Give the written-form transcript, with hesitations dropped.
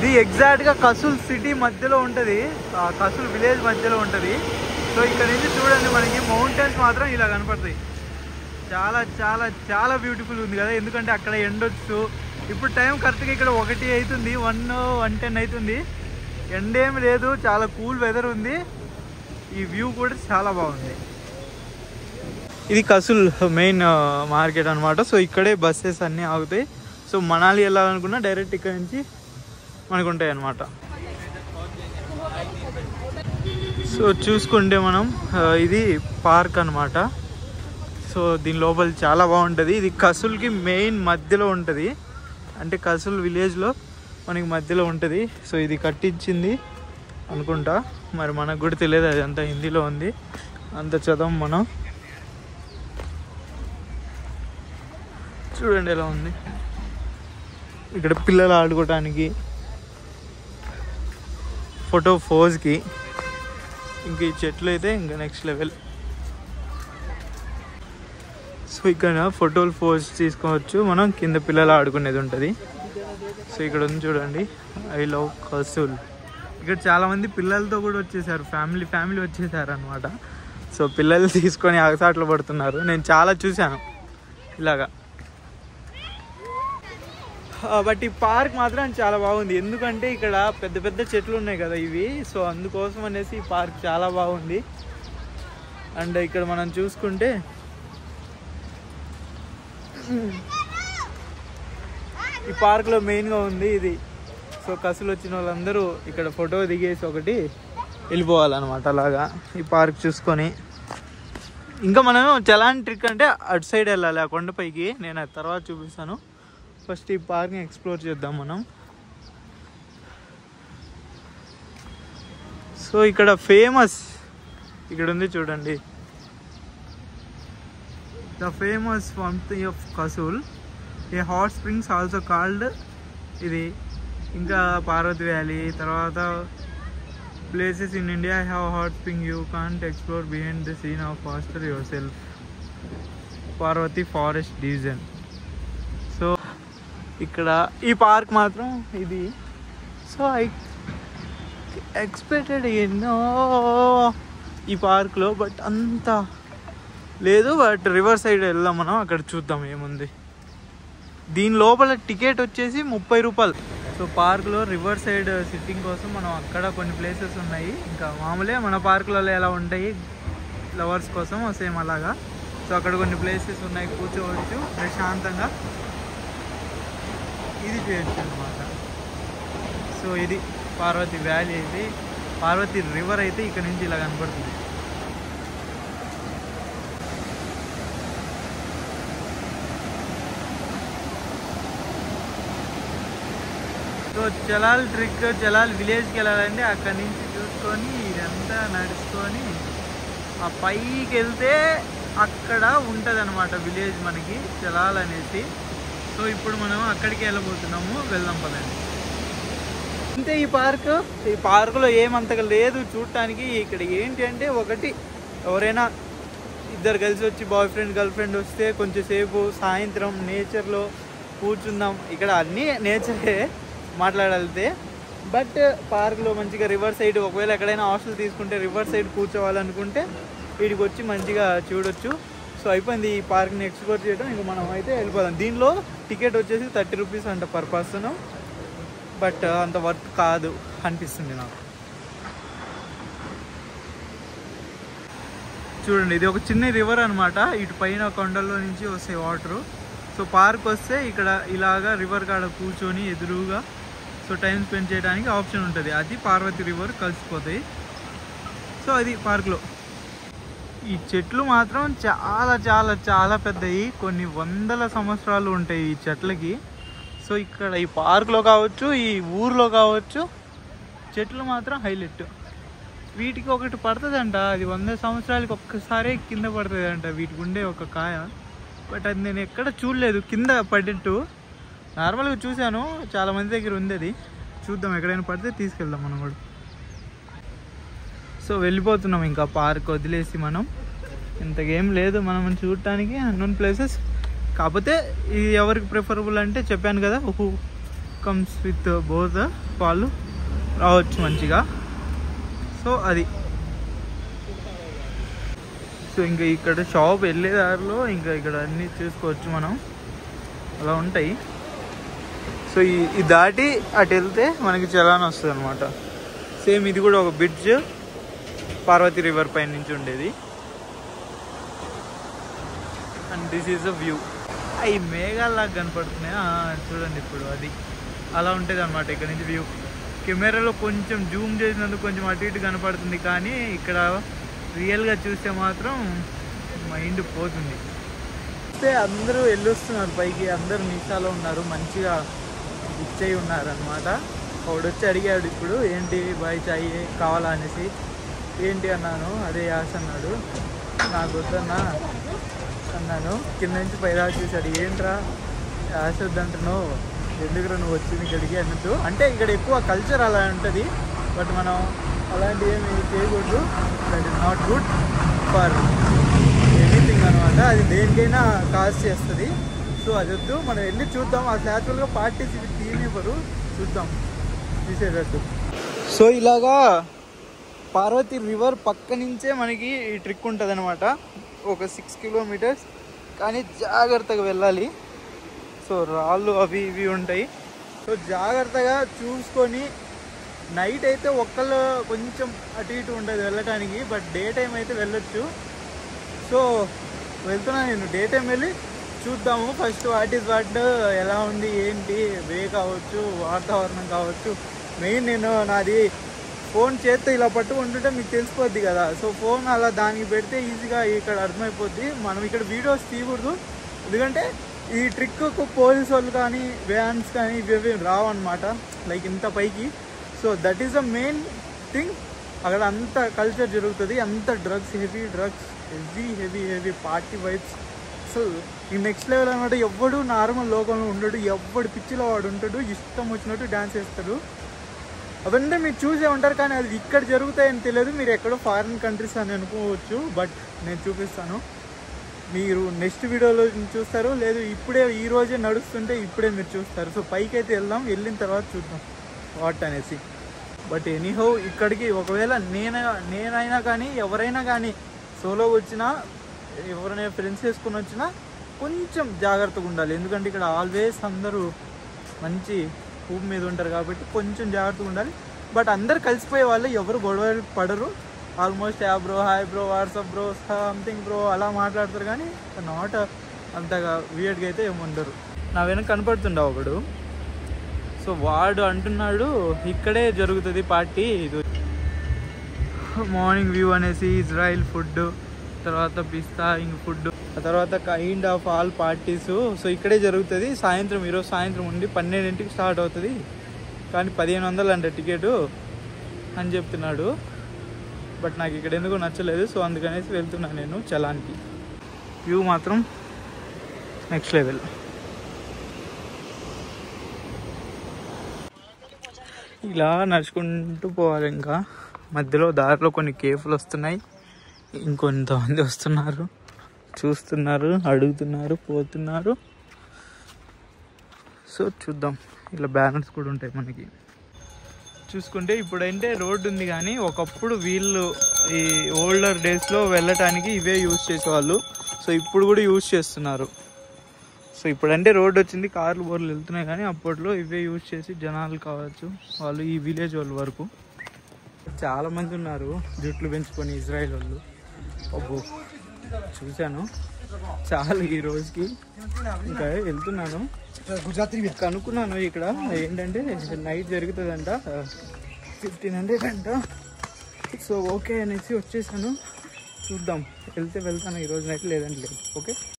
ఇది ఎగ్జాక్ట్గా కసుల్ సిటీ మధ్యలో ఉంటుంది, కసుల్ విలేజ్ మధ్యలో ఉంటుంది. సో ఇక్కడ నుంచి చూడండి మనకి మౌంటైన్స్ మాత్రం ఇలా కనపడతాయి. చాలా చాలా చాలా బ్యూటిఫుల్ ఉంది కదా, ఎందుకంటే అక్కడ ఎండొచ్చు. ఇప్పుడు టైం కరెక్ట్గా ఇక్కడ 1 అవుతుంది, 1:10 అవుతుంది. ఎండ ఏమి లేదు, చాలా కూల్ వెదర్ ఉంది. ఈ వ్యూ కూడా చాలా బాగుంది. ఇది కసుల్ మెయిన్ మార్కెట్ అనమాట. సో ఇక్కడే బస్సెస్ అన్నీ ఆగుతాయి. సో మనాలి వెళ్ళాలనుకున్నా డైరెక్ట్ ఇక్కడ నుంచి మనకు ఉంటాయి అన్నమాట. సో చూసుకుంటే మనం ఇది పార్క్ అనమాట. సో దీని లోపల చాలా బాగుంటుంది. ఇది కసుల్కి మెయిన్ మధ్యలో ఉంటుంది, అంటే కసుల్ విలేజ్లో మనకి మధ్యలో ఉంటుంది. సో ఇది కట్టించింది అనుకుంటా, మరి మనకు కూడా తెలియదు, అది అంతా హిందీలో ఉంది, అంత చదవం మనం. చూడండి ఎలా ఉంది. ఇక్కడ పిల్లలు ఆడుకోవటానికి, ఫోటో ఫోజ్కి, ఇంక ఈ చెట్లు అయితే ఇంకా నెక్స్ట్ లెవెల్. సో ఇక్కడ ఫోటోలు ఫోజ్ తీసుకోవచ్చు మనం, కింద పిల్లలు ఆడుకునేది ఉంటుంది. సో ఇక్కడ ఉంది చూడండి, ఐ లవ్ కసుల్. ఇక్కడ చాలామంది పిల్లలతో కూడా వచ్చేసారు, ఫ్యామిలీ వచ్చేసారు అనమాట. సో పిల్లలు తీసుకొని ఆగసాట్లు పడుతున్నారు, నేను చాలా చూశాను ఇలాగా. బట్ ఈ పార్క్ మాత్రం చాలా బాగుంది, ఎందుకంటే ఇక్కడ పెద్ద పెద్ద చెట్లు ఉన్నాయి కదా ఇవి. సో అందుకోసం అనేసి ఈ పార్క్ చాలా బాగుంది. అండ్ ఇక్కడ మనం చూసుకుంటే ఈ పార్క్లో మెయిన్గా ఉంది ఇది. సో కసులు వచ్చిన వాళ్ళందరూ ఇక్కడ ఫోటో దిగేసి ఒకటి వెళ్ళిపోవాలన్నమాట. అలాగా ఈ పార్క్ చూసుకొని ఇంకా మనం ఎలాంటి ట్రిక్ అంటే అటు సైడ్ వెళ్ళాలి, ఆ కొండపైకి. నేను అది తర్వాత చూపిస్తాను. ఫస్ట్ ఈ పార్క్ని ఎక్స్ప్లోర్ చేద్దాం మనం. సో ఇక్కడ ఫేమస్ ఇక్కడ ఉంది చూడండి, the famous fountain of Kasol, a hot springs also called. ఇది ఇంకా పార్వతి వ్యాలీ, తర్వాత places in India have hot spring you can't explore behind the scene of faster yourself, Parvati forest division. So ఇక్కడ ఈ park మాత్రం ఇది. సో ఐ ఎక్స్పెక్టెడ్ ఎన్నో ఈ పార్క్లో, బట్ అంత లేదు. బట్ రివర్ సైడ్ వెళ్దాం మనం, అక్కడ చూద్దాం ఏముంది. దీని లోపల టికెట్ వచ్చేసి 30 రూపాయలు. సో పార్క్లో రివర్ సైడ్ సిట్టింగ్ కోసం మనం అక్కడ కొన్ని ప్లేసెస్ ఉన్నాయి, ఇంకా మామూలే మన పార్కులలో ఎలా ఉంటాయి లవర్స్ కోసం సేమ్ అలాగా. సో అక్కడ కొన్ని ప్లేసెస్ ఉన్నాయి, కూర్చోవచ్చు ప్రశాంతంగా, ఇది చేయొచ్చు అనమాట. సో ఇది పార్వతి వ్యాలీ అయితే, పార్వతి రివర్ అయితే ఇక్కడ నుంచి ఇలా కనపడుతుంది. సో చలాల్ ట్రిక్, చలాల్ విలేజ్కి వెళ్ళాలంటే అక్కడి నుంచి చూసుకొని ఇదంతా నడుచుకొని ఆ పైకి వెళ్తే అక్కడ ఉంటుంది అనమాట విలేజ్ మనకి, చలాల్ అనేసి. సో ఇప్పుడు మనం అక్కడికి వెళ్ళబోతున్నాము, వెళ్దాం పదండి. అంతే ఈ పార్కులో ఏమంతగా లేదు చూడటానికి. ఇక్కడ ఏంటి అంటే ఒకటి, ఎవరైనా ఇద్దరు కలిసి వచ్చి బాయ్ ఫ్రెండ్ గర్ల్ ఫ్రెండ్ వస్తే కొంచెంసేపు సాయంత్రం నేచర్లో కూర్చుందాం. ఇక్కడ అన్నీ నేచరే మాట్లాడితే, బట్ పార్క్లో మంచిగా రివర్ సైడ్, ఒకవేళ ఎక్కడైనా హాస్టల్ తీసుకుంటే రివర్ సైడ్ కూర్చోవాలనుకుంటే వీడికి వచ్చి మంచిగా చూడొచ్చు. సో అయిపోయింది ఈ పార్క్ని ఎక్స్ప్లోర్ చేయడం, ఇంకా మనం అయితే వెళ్ళిపోదాం. దీనిలో టికెట్ వచ్చేసి 30 రూపీస్ అంట పర్ పర్సన్, బట్ అంత వర్త్ కాదు అనిపిస్తుంది నాకు. చూడండి ఇది ఒక చిన్న రివర్ అనమాట, ఇటు పైన కొండల్లో నుంచి వస్తాయి వాటరు. సో పార్క్ వస్తే ఇక్కడ ఇలాగా రివర్ కాడ కూర్చొని ఎదురుగా సో టైం స్పెండ్ చేయడానికి ఆప్షన్ ఉంటుంది. అది పార్వతి రివర్ కలిసిపోతాయి. సో అది పార్క్లో. ఈ చెట్లు మాత్రం చాలా చాలా చాలా పెద్దవి, కొన్ని వందల సంవత్సరాలు ఉంటాయి ఈ చెట్లకి. సో ఇక్కడ ఈ పార్క్లో కావచ్చు, ఈ ఊర్లో కావచ్చు, చెట్లు మాత్రం హైలైట్. వీటికి ఒకటి పడుతుందంట, అది 100 సంవత్సరాలకి ఒక్కసారే కింద పడుతుంది అంట వీటికి ఉండే ఒక కాయ. బట్ అది నేను ఎక్కడ చూడలేదు కింద పడేట్టు, నార్మల్గా చూశాను, చాలామంది దగ్గర ఉంది అది. చూద్దాం, ఎక్కడైనా పడితే తీసుకెళ్దాం మనం కూడా. సో వెళ్ళిపోతున్నాం ఇంకా పార్క్ వదిలేసి. మనం ఇంతకేం లేదు మనం చూడటానికి అన్నోన్ ప్లేసెస్. కాకపోతే ఇది ఎవరికి ప్రిఫరబుల్ అంటే చెప్పాను కదా, కమ్స్ విత్ బోత్ వాళ్ళు రావచ్చు మంచిగా. సో అది. సో ఇంకా ఇక్కడ షాప్ వెళ్ళేదారిలో ఇంకా ఇక్కడ అన్నీ చూసుకోవచ్చు మనం, అలా ఉంటాయి. సో ఈ దాటి అటు వెళ్తే మనకి చలాన్ వస్తుంది అనమాట. సేమ్ ఇది కూడా ఒక బ్రిడ్జ్, పార్వతి రివర్ పైన నుంచి ఉండేది. And this is a view. అవి మేఘాల్లాగా కనపడుతున్నాయి చూడండి ఇప్పుడు, అది అలా ఉంటుంది అనమాట ఇక్కడ నుంచి వ్యూ. కెమెరాలో కొంచెం జూమ్ చేసినందుకు కొంచెం అటు ఇటు కనపడుతుంది, కానీ ఇక్కడ రియల్గా చూస్తే మాత్రం మైండ్ పోతుంది. అయితే అందరూ వెళ్ళొస్తున్నారు పైకి, అందరూ నిషాలో ఉన్నారు, మంచిగా ఇచ్చేయి ఉన్నారు అనమాట. ఒకడు వచ్చి అడిగాడు ఇప్పుడు, ఏంటి బాయ్ చాయ్ కావాలా అనేసి. ఏంటి అన్నాను, అదే యాష్ అన్నాడు. నాకు వద్దన్నా అన్నాను. కింద నుంచి పైదా చూశాడు, ఏంట్రా యాష్ వద్దంటున్నావు, ఎందుకురా నువ్వు వచ్చింది ఇక్కడికి అన్నట్టు. అంటే ఇక్కడ ఎక్కువ కల్చర్ అలా ఉంటుంది, బట్ మనం అలాంటివి ఏమి చేయకూడదు. That is not good for anything అనమాట. అది దేనికైనా కాజ్ చేస్తుంది. సో అది వద్దు, మనం వెళ్ళి చూద్దాం. అసలు యాక్చువల్గా పార్టీస్ ఇవి తీయనివ్వరు, చూద్దాం తీసేటట్టు. సో ఇలాగా పార్వతి రివర్ పక్క నుంచే మనకి ఈ ట్రిక్ ఉంటుంది అనమాట. ఒక 6 కిలోమీటర్స్, కానీ జాగ్రత్తగా వెళ్ళాలి. సో రాళ్ళు అవి ఇవి ఉంటాయి. సో జాగ్రత్తగా చూసుకొని, నైట్ అయితే ఒక్కళ్ళు కొంచెం అటు ఇటు ఉంటుంది వెళ్ళటానికి, బట్ డే టైం అయితే వెళ్ళొచ్చు. సో వెళ్తున్నాను నేను, డే టైం వెళ్ళి చూద్దాము ఫస్ట్ వాట్ ఈజ్ వాట్, ఎలా ఉంది ఏంటి, వే కావచ్చు, వాతావరణం కావచ్చు. మెయిన్ నేను నాది ఫోన్ చేత్తో ఇలా పట్టుకుంటుంటే మీకు తెలిసిపోద్ది కదా. సో ఫోన్ అలా దానికి పెడితే ఈజీగా ఇక్కడ అర్థమైపోద్ది. మనం ఇక్కడ వీడియోస్ తీయకూడదు, ఎందుకంటే ఈ ట్రిక్కు పోలీస్ వాళ్ళు కానీ వ్యాన్స్ కానీ ఇవి రావన్నమాట, లైక్ ఇంత పైకి. So that is the main thing. అక్కడ అంత కల్చర్ జరుగుతుంది, అంత drugs, heavy drugs, heavy party vibes. అసలు ఈ నెక్స్ట్ లెవెల్ అనమాట. ఎవ్వడు నార్మల్ లోకంలో ఉండడు, ఎవ్వడు పిచ్చిలో వాడు ఉంటాడు, ఇష్టం వచ్చినట్టు డ్యాన్స్ వేస్తాడు. అవన్నీ మీరు చూసే ఉంటారు, కానీ అది ఇక్కడ జరుగుతాయని తెలియదు. మీరు ఎక్కడో ఫారిన్ కంట్రీస్ అని అనుకోవచ్చు, బట్ నేను చూపిస్తాను. మీరు నెక్స్ట్ వీడియోలో చూస్తారు, లేదు ఇప్పుడే ఈ రోజే నడుస్తుంటే ఇప్పుడే మీరు చూస్తారు. సో పైకి అయితే వెళ్దాం, వెళ్ళిన తర్వాత చూద్దాం వాట్ అనేసి. బట్ ఎనీహౌ ఇక్కడికి ఒకవేళ నేనైనా కానీ ఎవరైనా కానీ సోలో వచ్చినా, ఎవరైనా ఫ్రెండ్స్ వేసుకొని వచ్చినా కొంచెం జాగ్రత్తగా ఉండాలి. ఎందుకంటే ఇక్కడ ఆల్వేస్ అందరూ మంచి ఊపు మీద ఉంటారు కాబట్టి కొంచెం జాగ్రత్తగా ఉండాలి. బట్ అందరు కలిసిపోయే వాళ్ళు ఎవరు గొడవ పడరు. Almost bro, hi bro, WhatsApp bro, something bro అలా మాట్లాడతారు, కానీ నాట్ అంతగా వియర్డ్గా అయితే ఏముండరు. నా వెనక కనపడుతుండే ఒకడు. సో వాడు అంటున్నాడు ఇక్కడే జరుగుతుంది పార్టీ, ఇది మార్నింగ్ వ్యూ అనేసి, ఇజ్రాయిల్ ఫుడ్, తర్వాత పిస్తా ఇంక ఫుడ్, ఆ తర్వాత kind of all parties. So ఇక్కడే జరుగుతుంది సాయంత్రం, ఈరోజు సాయంత్రం ఉండి 12ంటికి స్టార్ట్ అవుతుంది, కానీ 1500 అంట టికెట్ అని చెప్తున్నాడు. బట్ నాకు ఇక్కడ ఎందుకు నచ్చలేదు, సో అందుకనేసి వెళ్తున్నాను నేను చలాన్కి. వ్యూ మాత్రం నెక్స్ట్ లెవెల్. ఇలా నడుచుకుంటూ పోవాలి. ఇంకా మధ్యలో దారిలో కొన్ని కేఫ్లు వస్తున్నాయి, ఇంకొంతమంది వస్తున్నారు, చూస్తున్నారు, అడుగుతున్నారు, పోతున్నారు. సో చూద్దాం. ఇలా బ్యానర్స్ కూడా ఉంటాయి మనకి. చూసుకుంటే ఇప్పుడంటే రోడ్డు ఉంది, కానీ ఒకప్పుడు వీళ్ళు ఈ ఓల్డర్ డేస్లో వెళ్ళటానికి ఇవే యూజ్ చేసేవాళ్ళు. సో ఇప్పుడు కూడా యూజ్ చేస్తున్నారు. సో ఇప్పుడంటే రోడ్డు వచ్చింది, కార్లు బోర్లు వెళ్తున్నాయి, కానీ అప్పట్లో ఇవే యూజ్ చేసి జనాలు కావచ్చు వాళ్ళు, ఈ విలేజ్ వాళ్ళ వరకు చాలామంది ఉన్నారు జుట్లు పెంచుకొని ఇజ్రాయిల్ వాళ్ళు. అబ్బో చూశాను చాలా ఈ రోజుకి. ఇంకా వెళ్తున్నాను, కనుక్కున్నాను ఇక్కడ ఏంటంటే నైట్ జరుగుతుందంట, 1500 అంట. సో ఓకే అనేసి వచ్చేసాను. చూద్దాం, వెళ్తే వెళ్తాను ఈరోజు నైట్, లేదంటే లేదు. ఓకే.